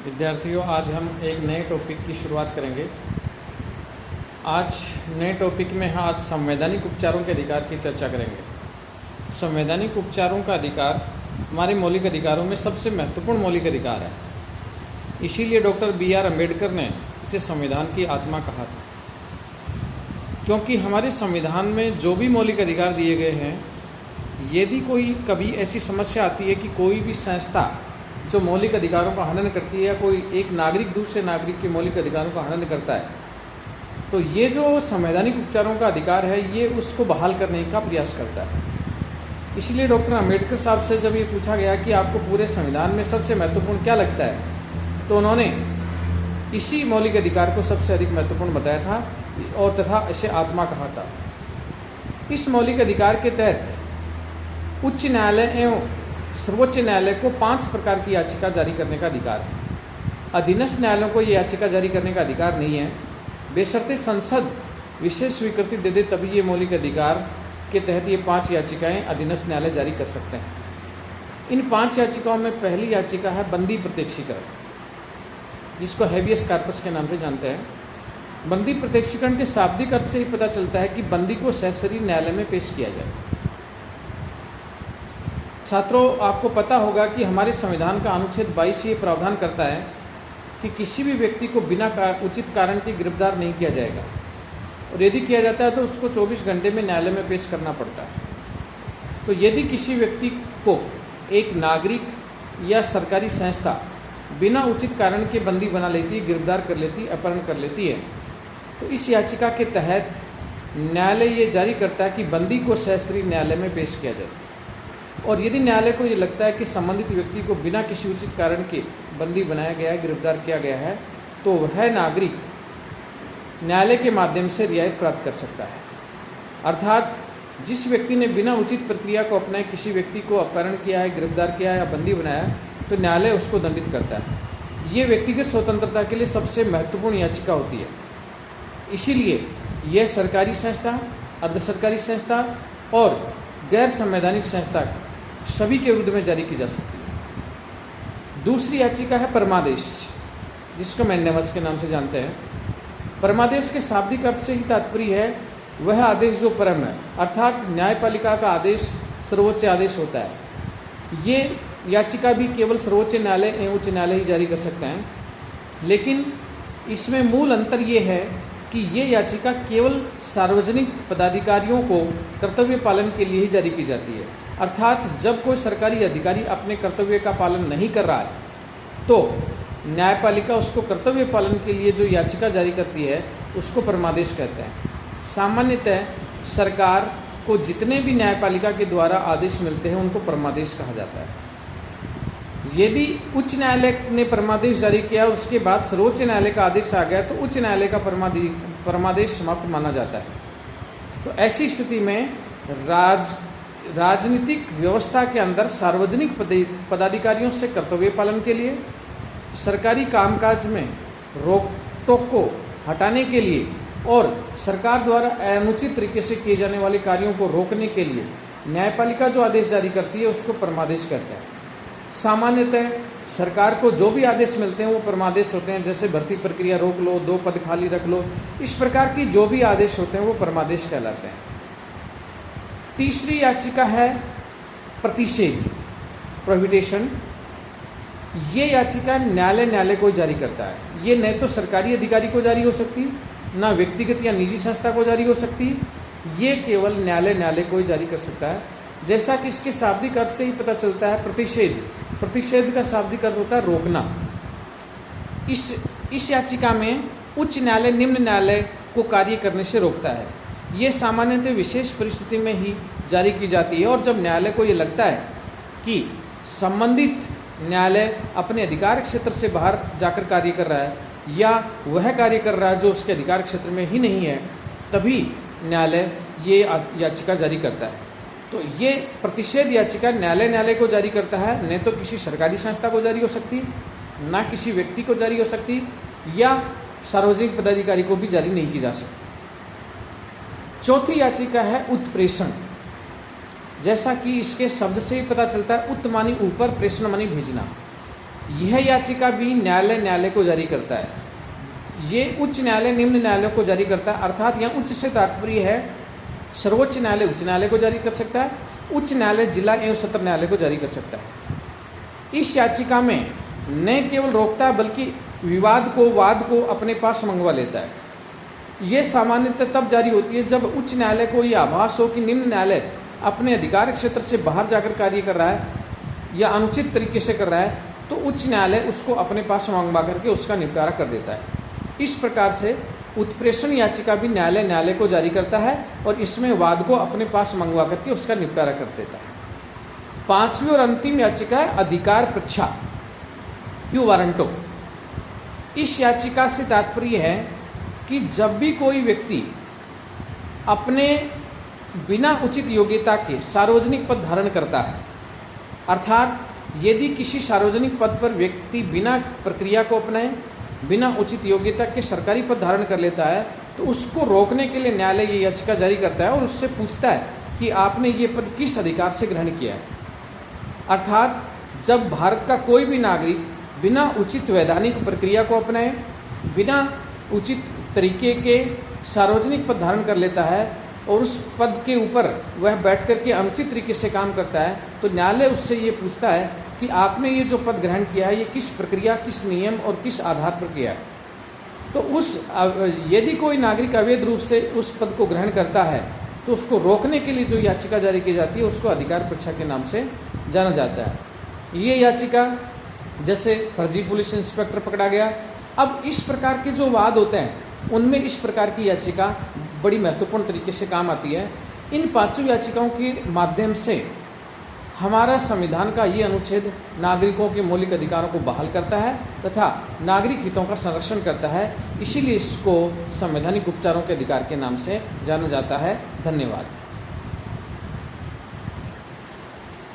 विद्यार्थियों, आज हम एक नए टॉपिक की शुरुआत करेंगे। आज नए टॉपिक में हम आज संवैधानिक उपचारों के अधिकार की चर्चा करेंगे। संवैधानिक उपचारों का अधिकार हमारे मौलिक अधिकारों में सबसे महत्वपूर्ण मौलिक अधिकार है। इसीलिए डॉक्टर बी.आर. अम्बेडकर ने इसे संविधान की आत्मा कहा था, क्योंकि हमारे संविधान में जो भी मौलिक अधिकार दिए गए हैं, यदि कोई कभी ऐसी समस्या आती है कि कोई भी संस्था जो मौलिक अधिकारों का हनन करती है या कोई एक नागरिक दूसरे नागरिक के मौलिक अधिकारों का हनन करता है, तो ये जो संवैधानिक उपचारों का अधिकार है ये उसको बहाल करने का प्रयास करता है। इसलिए डॉक्टर अम्बेडकर साहब से जब ये पूछा गया कि आपको पूरे संविधान में सबसे महत्वपूर्ण क्या लगता है, तो उन्होंने इसी मौलिक अधिकार को सबसे अधिक महत्वपूर्ण बताया था और तथा इसे आत्मा कहा था। इस मौलिक अधिकार के तहत उच्च न्यायालय एवं सर्वोच्च न्यायालय को 5 प्रकार की याचिका जारी करने का अधिकार है। अधीनस्थ न्यायालयों को ये याचिका जारी करने का अधिकार नहीं है, बेशर्ते संसद विशेष स्वीकृति दे दे तभी ये मौलिक अधिकार के तहत ये 5 याचिकाएं अधीनस्थ न्यायालय जारी कर सकते हैं। इन 5 याचिकाओं में पहली याचिका है बंदी प्रत्यक्षीकरण, जिसको हैबियस कॉर्पस के नाम से जानते हैं। बंदी प्रत्यक्षीकरण के शाब्दिक अर्थ से ही पता चलता है कि बंदी को सशरीर न्यायालय में पेश किया जाए। छात्रों, आपको पता होगा कि हमारे संविधान का अनुच्छेद 22 ये प्रावधान करता है कि किसी भी व्यक्ति को बिना उचित कारण के गिरफ्तार नहीं किया जाएगा, और यदि किया जाता है तो उसको 24 घंटे में न्यायालय में पेश करना पड़ता है। तो यदि किसी व्यक्ति को एक नागरिक या सरकारी संस्था बिना उचित कारण के बंदी बना लेती है, गिरफ्तार कर लेती है, अपहरण कर लेती है, तो इस याचिका के तहत न्यायालय ये जारी करता है कि बंदी को सशरीर न्यायालय में पेश किया जाए। और यदि न्यायालय को ये लगता है कि संबंधित व्यक्ति को बिना किसी उचित कारण के बंदी बनाया गया है, गिरफ्तार किया गया है, तो वह नागरिक न्यायालय के माध्यम से रियायत प्राप्त कर सकता है। अर्थात जिस व्यक्ति ने बिना उचित प्रक्रिया को अपनाए किसी व्यक्ति को अपहरण किया है, गिरफ्तार किया है या बंदी बनाया, तो न्यायालय उसको दंडित करता है। ये व्यक्तिगत स्वतंत्रता के लिए सबसे महत्वपूर्ण याचिका होती है। इसीलिए यह सरकारी संस्था, अर्ध सरकारी संस्था और गैर संवैधानिक संस्था सभी के विरुद्ध में जारी की जा सकती है। दूसरी याचिका है परमादेश, जिसको मैंडेमस के नाम से जानते हैं। परमादेश के शाब्दिक अर्थ से ही तात्पर्य है वह आदेश जो परम है, अर्थात न्यायपालिका का आदेश सर्वोच्च आदेश होता है। ये याचिका भी केवल सर्वोच्च न्यायालय एवं उच्च न्यायालय ही जारी कर सकते हैं, लेकिन इसमें मूल अंतर ये है कि ये याचिका केवल सार्वजनिक पदाधिकारियों को कर्तव्य पालन के लिए ही जारी की जाती है। अर्थात जब कोई सरकारी अधिकारी अपने कर्तव्य का पालन नहीं कर रहा है, तो न्यायपालिका उसको कर्तव्य पालन के लिए जो याचिका जारी करती है उसको परमादेश कहते हैं। सामान्यतः सरकार को जितने भी न्यायपालिका के द्वारा आदेश मिलते हैं उनको परमादेश कहा जाता है। यदि उच्च न्यायालय ने परमादेश जारी किया और उसके बाद सर्वोच्च न्यायालय का आदेश आ गया, तो उच्च न्यायालय का परमादेश समाप्त माना जाता है। तो ऐसी स्थिति में राजनीतिक व्यवस्था के अंदर सार्वजनिक पदाधिकारियों से कर्तव्य पालन के लिए, सरकारी कामकाज में रोक टोक को हटाने के लिए और सरकार द्वारा अनुचित तरीके से किए जाने वाले कार्यों को रोकने के लिए न्यायपालिका जो आदेश जारी करती है उसको परमादेश कहते हैं। सामान्यतः सरकार को जो भी आदेश मिलते हैं वो परमादेश होते हैं, जैसे भर्ती प्रक्रिया रोक लो, 2 पद खाली रख लो, इस प्रकार की जो भी आदेश होते हैं वो परमादेश कहलाते हैं। तीसरी याचिका है प्रतिषेध, प्रोहिबिटेशन। ये याचिका न्यायालय को जारी करता है। ये न तो सरकारी अधिकारी को जारी हो सकती, ना व्यक्तिगत या निजी संस्था को जारी हो सकती, ये केवल न्यायालय को ही जारी कर सकता है। जैसा कि इसके शाब्दिक अर्थ से ही पता चलता है, प्रतिषेध का शाब्दिक अर्थ होता है रोकना। इस याचिका में उच्च न्यायालय निम्न न्यायालय को कार्य करने से रोकता है। ये सामान्यतः विशेष परिस्थिति में ही जारी की जाती है, और जब न्यायालय को ये लगता है कि संबंधित न्यायालय अपने अधिकार क्षेत्र से बाहर जाकर कार्य कर रहा है या वह कार्य कर रहा है जो उसके अधिकार क्षेत्र में ही नहीं है, तभी न्यायालय ये याचिका जारी करता है। तो ये प्रतिषेध याचिका न्यायालय को जारी करता है, न तो किसी सरकारी संस्था को जारी हो सकती, ना किसी व्यक्ति को जारी हो सकती, या सार्वजनिक पदाधिकारी को भी जारी नहीं की जा सकती। चौथी याचिका है उत्प्रेषण। जैसा कि इसके शब्द से ही पता चलता है, उत्त मानी ऊपर, प्रेषण मानी भेजना। यह याचिका भी न्यायालय को जारी करता है। ये उच्च न्यायालय निम्न न्यायालयों को जारी करता है, अर्थात यहाँ उच्च से तात्पर्य है सर्वोच्च न्यायालय उच्च न्यायालय को जारी कर सकता है, उच्च न्यायालय जिला एवं सत्र न्यायालय को जारी कर सकता है। इस याचिका में न केवल रोकता है बल्कि वाद को अपने पास मंगवा लेता है। ये सामान्यतः तब जारी होती है जब उच्च न्यायालय को ये आभास हो कि निम्न न्यायालय अपने अधिकार क्षेत्र से बाहर जाकर कार्य कर रहा है या अनुचित तरीके से कर रहा है, तो उच्च न्यायालय उसको अपने पास मंगवा करके उसका निपटारा कर देता है। इस प्रकार से उत्प्रेषण याचिका भी न्यायालय को जारी करता है और इसमें वाद को अपने पास मंगवा करके उसका निपटारा कर देता है। पांचवी और अंतिम याचिका है अधिकार परीक्षा क्यू वारंटो। इस याचिका से तात्पर्य है कि जब भी कोई व्यक्ति अपने बिना उचित योग्यता के सार्वजनिक पद धारण करता है, अर्थात यदि किसी सार्वजनिक पद पर व्यक्ति बिना प्रक्रिया को अपनाए, बिना उचित योग्यता के सरकारी पद धारण कर लेता है, तो उसको रोकने के लिए न्यायालय ये याचिका जारी करता है और उससे पूछता है कि आपने ये पद किस अधिकार से ग्रहण किया है। अर्थात जब भारत का कोई भी नागरिक बिना उचित वैधानिक प्रक्रिया को अपनाए, बिना उचित तरीके के सार्वजनिक पद धारण कर लेता है और उस पद के ऊपर वह बैठ कर के अनुचित तरीके से काम करता है, तो न्यायालय उससे ये पूछता है कि आपने ये जो पद ग्रहण किया है ये किस प्रक्रिया, किस नियम और किस आधार पर किया है। तो यदि कोई नागरिक अवैध रूप से उस पद को ग्रहण करता है तो उसको रोकने के लिए जो याचिका जारी की जाती है उसको अधिकार परीक्षा के नाम से जाना जाता है। ये याचिका जैसे फर्जी पुलिस इंस्पेक्टर पकड़ा गया, अब इस प्रकार के जो वाद होते हैं उनमें इस प्रकार की याचिका बड़ी महत्वपूर्ण तरीके से काम आती है। इन पांचों याचिकाओं के माध्यम से हमारा संविधान का ये अनुच्छेद नागरिकों के मौलिक अधिकारों को बहाल करता है तथा नागरिक हितों का संरक्षण करता है। इसीलिए इसको संवैधानिक उपचारों के अधिकार के नाम से जाना जाता है। धन्यवाद।